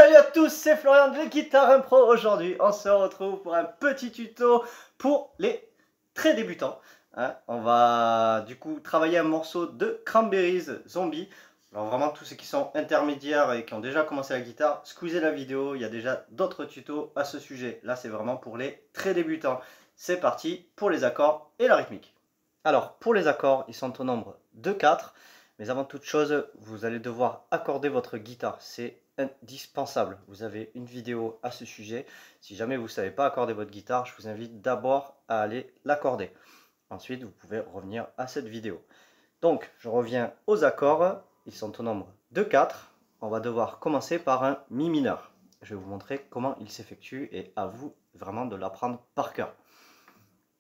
Salut à tous, c'est Florian de Guitar Impro. Aujourd'hui, on se retrouve pour un petit tuto pour les très débutants. On va du coup travailler un morceau de Cranberries Zombie. Alors vraiment, tous ceux qui sont intermédiaires et qui ont déjà commencé la guitare, squeezez la vidéo, il y a déjà d'autres tutos à ce sujet. Là, c'est vraiment pour les très débutants. C'est parti pour les accords et la rythmique. Alors, pour les accords, ils sont au nombre de 4. Mais avant toute chose, vous allez devoir accorder votre guitare. C'est indispensable. Vous avez une vidéo à ce sujet. Si jamais vous ne savez pas accorder votre guitare, je vous invite d'abord à aller l'accorder. Ensuite, vous pouvez revenir à cette vidéo. Donc, je reviens aux accords. Ils sont au nombre de 4. On va devoir commencer par un mi mineur. Je vais vous montrer comment il s'effectue et à vous vraiment de l'apprendre par cœur.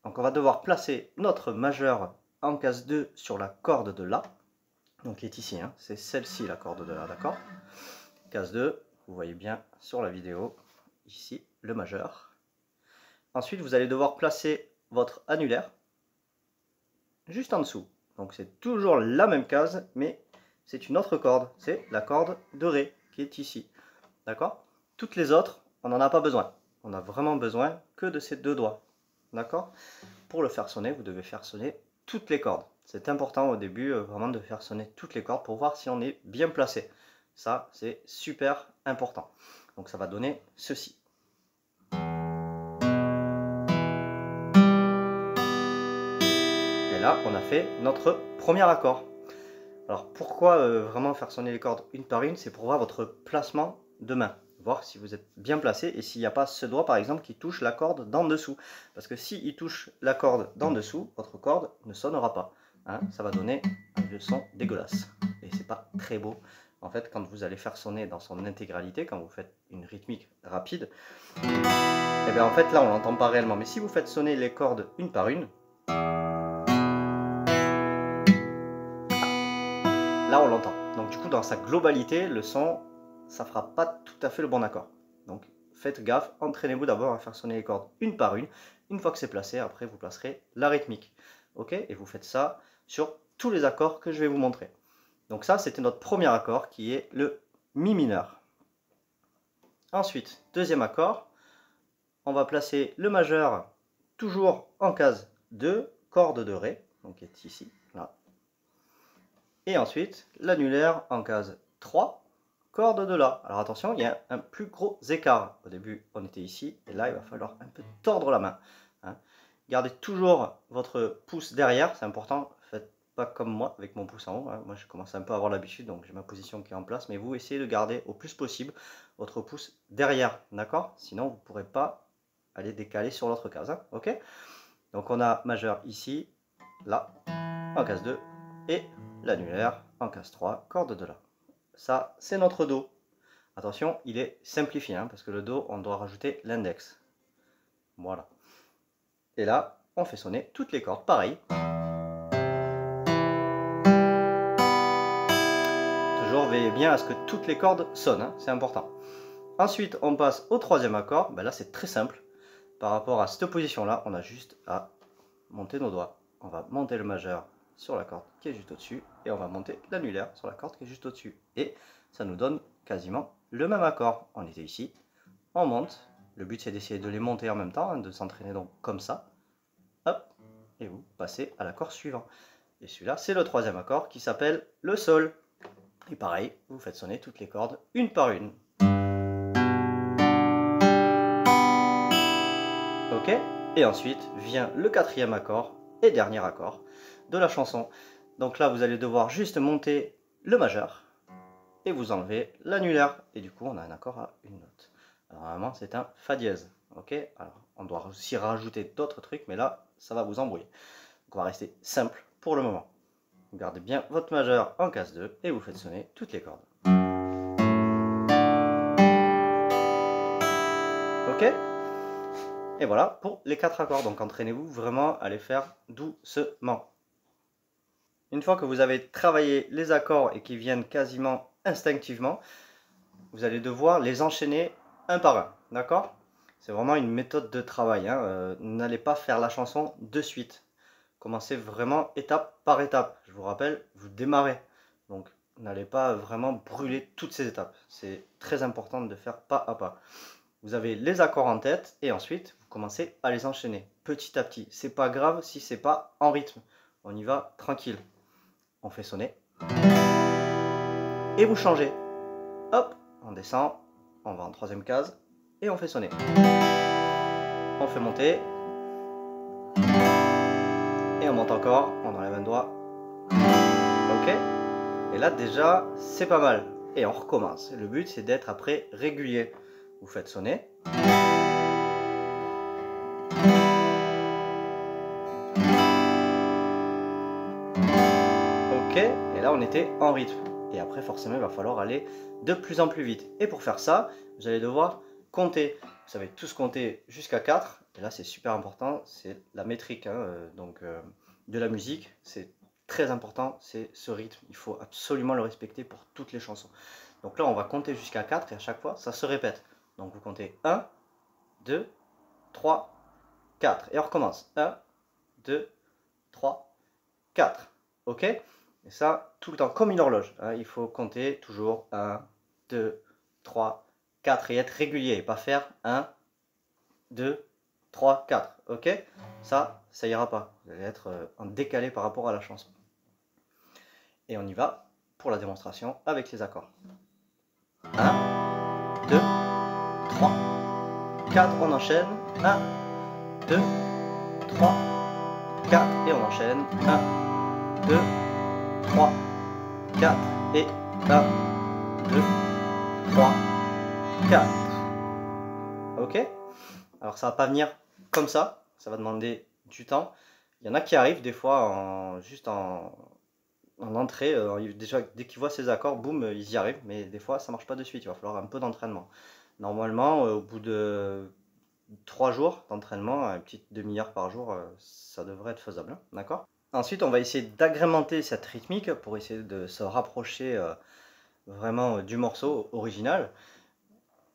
Donc, on va devoir placer notre majeur en case 2 sur la corde de La. Donc qui est ici, hein. C'est celle-ci la corde de La, d'accord? Case 2, vous voyez bien sur la vidéo, ici le majeur. Ensuite, vous allez devoir placer votre annulaire juste en dessous. Donc c'est toujours la même case, mais c'est une autre corde, c'est la corde de Ré qui est ici, d'accord? Toutes les autres, on n'en a pas besoin. On a vraiment besoin que de ces deux doigts, d'accord? Pour le faire sonner, vous devez faire sonner toutes les cordes. C'est important au début vraiment de faire sonner toutes les cordes pour voir si on est bien placé. Ça, c'est super important. Donc ça va donner ceci. Et là, on a fait notre premier accord. Alors pourquoi vraiment faire sonner les cordes une par une? C'est pour voir votre placement de main. Voir si vous êtes bien placé et s'il n'y a pas ce doigt par exemple qui touche la corde d'en dessous. Parce que s'il touche la corde d'en dessous, votre corde ne sonnera pas. Hein, ça va donner un son dégueulasse. Et c'est pas très beau. En fait, quand vous allez faire sonner dans son intégralité, quand vous faites une rythmique rapide, et bien en fait là on l'entend pas réellement. Mais si vous faites sonner les cordes une par une, là on l'entend. Donc du coup dans sa globalité, le son, ça fera pas tout à fait le bon accord. Donc faites gaffe, entraînez-vous d'abord à faire sonner les cordes une par une. Une fois que c'est placé, après vous placerez la rythmique. Ok? Et vous faites ça sur tous les accords que je vais vous montrer. Donc ça, c'était notre premier accord qui est le mi mineur. Ensuite, deuxième accord, on va placer le majeur toujours en case 2, corde de Ré, donc qui est ici, là. Et ensuite, l'annulaire en case 3, corde de La. Alors attention, il y a un plus gros écart. Au début, on était ici, et là, il va falloir un peu tordre la main. Hein. Gardez toujours votre pouce derrière, c'est important. Faites pas comme moi, avec mon pouce en haut. Hein. Moi, je commence un peu à avoir l'habitude, donc j'ai ma position qui est en place. Mais vous, essayez de garder au plus possible votre pouce derrière, d'accord? Sinon, vous ne pourrez pas aller décaler sur l'autre case. Hein. Ok? Donc, on a majeur ici, là, en case 2, et l'annulaire en case 3, corde de La. Ça, c'est notre Do. Attention, il est simplifié, hein, parce que le Do, on doit rajouter l'index. Voilà. Et là, on fait sonner toutes les cordes, pareil. Toujours veillez bien à ce que toutes les cordes sonnent, hein, c'est important. Ensuite, on passe au troisième accord. Ben là, c'est très simple. Par rapport à cette position-là, on a juste à monter nos doigts. On va monter le majeur sur la corde qui est juste au-dessus et on va monter l'annulaire sur la corde qui est juste au-dessus. Et ça nous donne quasiment le même accord. On était ici, on monte. Le but, c'est d'essayer de les monter en même temps, hein, de s'entraîner donc comme ça. Hop, et vous passez à l'accord suivant. Et celui-là, c'est le troisième accord qui s'appelle le Sol. Et pareil, vous faites sonner toutes les cordes une par une. Ok? Et ensuite vient le quatrième accord et dernier accord de la chanson. Donc là, vous allez devoir juste monter le majeur et vous enlevez l'annulaire. Et du coup, on a un accord à une note. Alors normalement, c'est un Fa dièse. Ok? Alors, on doit aussi rajouter d'autres trucs, mais là, ça va vous embrouiller. Donc on va rester simple pour le moment. Vous gardez bien votre majeur en case 2 et vous faites sonner toutes les cordes. Ok? Et voilà pour les 4 accords. Donc entraînez-vous vraiment à les faire doucement. Une fois que vous avez travaillé les accords et qu'ils viennent quasiment instinctivement, vous allez devoir les enchaîner un par un. D'accord? C'est vraiment une méthode de travail. Hein. N'allez pas faire la chanson de suite. Commencez vraiment étape par étape. Je vous rappelle, vous démarrez. Donc n'allez pas vraiment brûler toutes ces étapes. C'est très important de faire pas à pas. Vous avez les accords en tête et ensuite vous commencez à les enchaîner petit à petit. C'est pas grave si c'est pas en rythme. On y va tranquille. On fait sonner. Et vous changez. Hop, on descend, on va en troisième case et on fait sonner. On fait monter. Et on monte encore, on enlève un doigt. Ok. Et là déjà, c'est pas mal. Et on recommence. Le but c'est d'être après régulier. Vous faites sonner. Ok, et là on était en rythme. Et après forcément il va falloir aller de plus en plus vite. Et pour faire ça, vous allez devoir compter. Vous savez tous compter jusqu'à 4. Et là c'est super important, c'est la métrique de la musique. C'est très important, c'est ce rythme. Il faut absolument le respecter pour toutes les chansons. Donc là on va compter jusqu'à 4 et à chaque fois ça se répète. Donc vous comptez 1, 2, 3, 4. Et on recommence. 1, 2, 3, 4. Ok? Et ça, tout le temps, comme une horloge. Hein, il faut compter toujours 1, 2, 3, 4 et être régulier. Et pas faire 1, 2, 3, 4. Ok? Ça ira pas. Vous allez être en décalé par rapport à la chanson. Et on y va pour la démonstration avec les accords. 1, 2, 3, 4. On enchaîne. 1, 2, 3, 4. Et on enchaîne. 1, 2, 3, 4 et 1, 2, 3, 4. Ok? Alors ça va pas venir comme ça va demander du temps. Il y en a qui arrivent des fois juste en entrée, déjà dès qu'ils voient ces accords, boum, ils y arrivent, mais des fois ça marche pas de suite, il va falloir un peu d'entraînement. Normalement, au bout de 3 jours d'entraînement, une petite demi-heure par jour, ça devrait être faisable, hein, d'accord? Ensuite, on va essayer d'agrémenter cette rythmique pour essayer de se rapprocher vraiment du morceau original.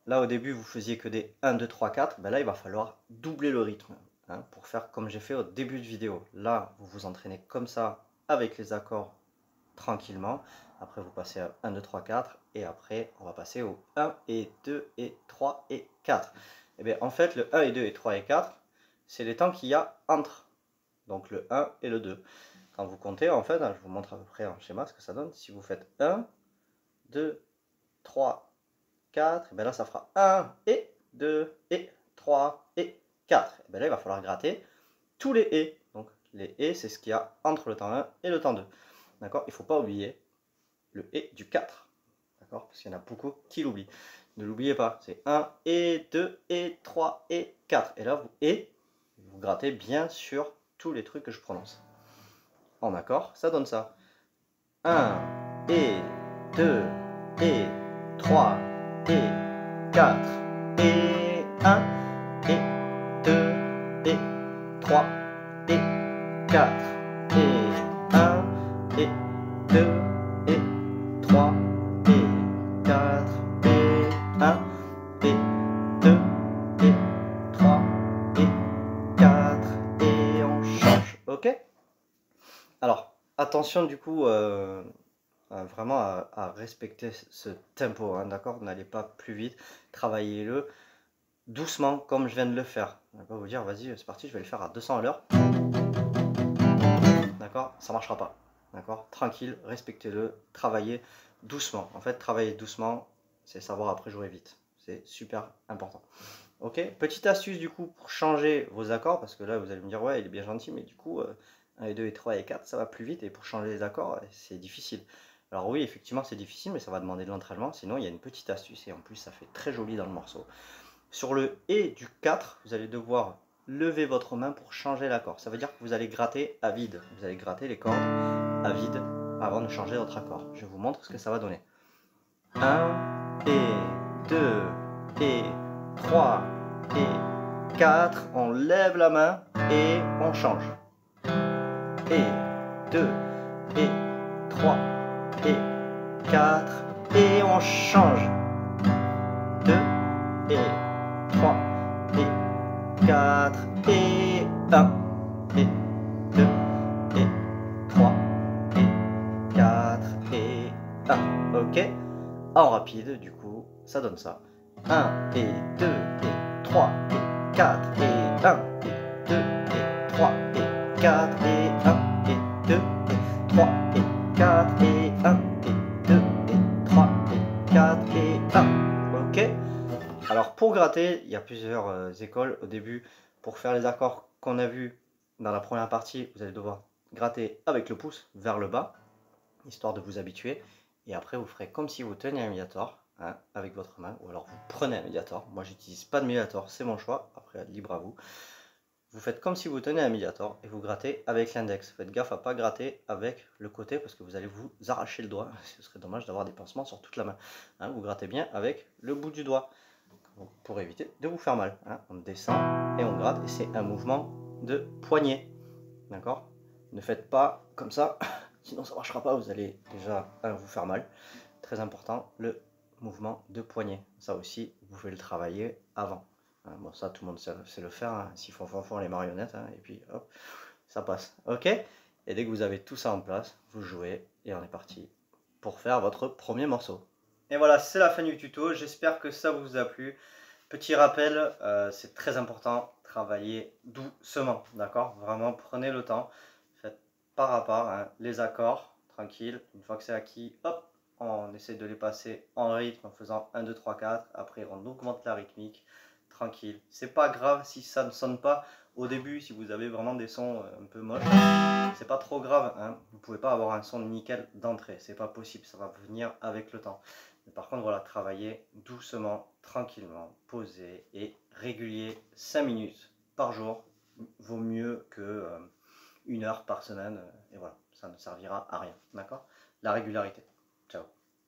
Là, au début, vous faisiez que des 1, 2, 3, 4. Ben là, il va falloir doubler le rythme hein, pour faire comme j'ai fait au début de vidéo. Là, vous vous entraînez comme ça avec les accords tranquillement. Après, vous passez à 1, 2, 3, 4. Et après, on va passer au 1 et 2 et 3 et 4. Et bien, en fait, le 1 et 2 et 3 et 4, c'est les temps qu'il y a entre. Donc le 1 et le 2. Quand vous comptez, en fait, je vous montre à peu près en schéma ce que ça donne. Si vous faites 1, 2, 3, 4, et bien là ça fera 1 et 2 et 3 et 4. Et bien là il va falloir gratter tous les et. Donc les et c'est ce qu'il y a entre le temps 1 et le temps 2. D'accord? Il ne faut pas oublier le et du 4. D'accord? Parce qu'il y en a beaucoup qui l'oublient. Ne l'oubliez pas, c'est 1 et 2 et 3 et 4. Et là vous grattez bien sûr tous les trucs que je prononce. En accord, ça donne ça. 1 et 2 et 3 et 4 et 1 et 2 et 3 et 4 et 1 et 2 et 3 et 4 et 1 et 2 et 3 et 4 et on change. Ok? Alors, attention du coup vraiment à respecter ce tempo, hein, d'accord? N'allez pas plus vite, travaillez-le doucement comme je viens de le faire. On va pas vous dire, vas-y, c'est parti, je vais le faire à 200 à l'heure. D'accord? Ça marchera pas. D'accord? Tranquille, respectez-le, travaillez doucement. En fait, travailler doucement, c'est savoir après jouer vite. C'est super important. Ok? Petite astuce du coup pour changer vos accords, parce que là vous allez me dire, ouais, il est bien gentil, mais du coup, 1 et 2 et 3 et 4, ça va plus vite, et pour changer les accords, c'est difficile. Alors oui, effectivement, c'est difficile, mais ça va demander de l'entraînement. Sinon, il y a une petite astuce, et en plus, ça fait très joli dans le morceau. Sur le et du 4, vous allez devoir lever votre main pour changer l'accord. Ça veut dire que vous allez gratter à vide. Vous allez gratter les cordes à vide avant de changer votre accord. Je vous montre ce que ça va donner. 1 et 2 et 3 et 4. On lève la main et on change. Et 2 et 3 et 4 et on change. 2 et 3 et 4 et 1 et 2 et 3 et 4 et 1. ok? En rapide, du coup, ça donne ça. 1 et 2 et 3 et 4 et 1 et 2 et 3 et 4 et 1 et 2 et 3 et 4 et 1 et 2 et 3 et 4 et 1. Ok? Alors pour gratter, il y a plusieurs écoles. Au début, pour faire les accords qu'on a vus dans la première partie, vous allez devoir gratter avec le pouce vers le bas, histoire de vous habituer. Et après, vous ferez comme si vous teniez un médiator, hein, avec votre main, ou alors vous prenez un médiator. Moi, j'utilise pas de médiator, c'est mon choix. Après, libre à vous. Vous faites comme si vous tenez un médiator et vous grattez avec l'index. Faites gaffe à pas gratter avec le côté parce que vous allez vous arracher le doigt. Ce serait dommage d'avoir des pansements sur toute la main. Hein, vous grattez bien avec le bout du doigt pour éviter de vous faire mal. Hein. On descend et on gratte et c'est un mouvement de poignet. D'accord? Ne faites pas comme ça, sinon ça ne marchera pas, vous allez déjà vous faire mal. Très important, le mouvement de poignet. Ça aussi, vous pouvez le travailler avant. Hein, bon, ça, tout le monde sait le faire. Hein. S'ils font les marionnettes, hein, et puis hop, ça passe. Ok? Et dès que vous avez tout ça en place, vous jouez et on est parti pour faire votre premier morceau. Et voilà, c'est la fin du tuto. J'espère que ça vous a plu. Petit rappel, c'est très important, travaillez doucement, d'accord? Vraiment, prenez le temps, faites pas à part, hein, les accords, tranquille. Une fois que c'est acquis, hop, on essaie de les passer en rythme en faisant 1, 2, 3, 4. Après, on augmente la rythmique, tranquille. C'est pas grave si ça ne sonne pas au début, si vous avez vraiment des sons un peu moches. C'est pas trop grave, hein. Vous pouvez pas avoir un son nickel d'entrée, c'est pas possible, ça va venir avec le temps. Mais par contre, voilà, travailler doucement, tranquillement, posé et régulier, 5 minutes par jour, vaut mieux que 1 heure par semaine. Et voilà, ça ne servira à rien, d'accord? La régularité. Ciao.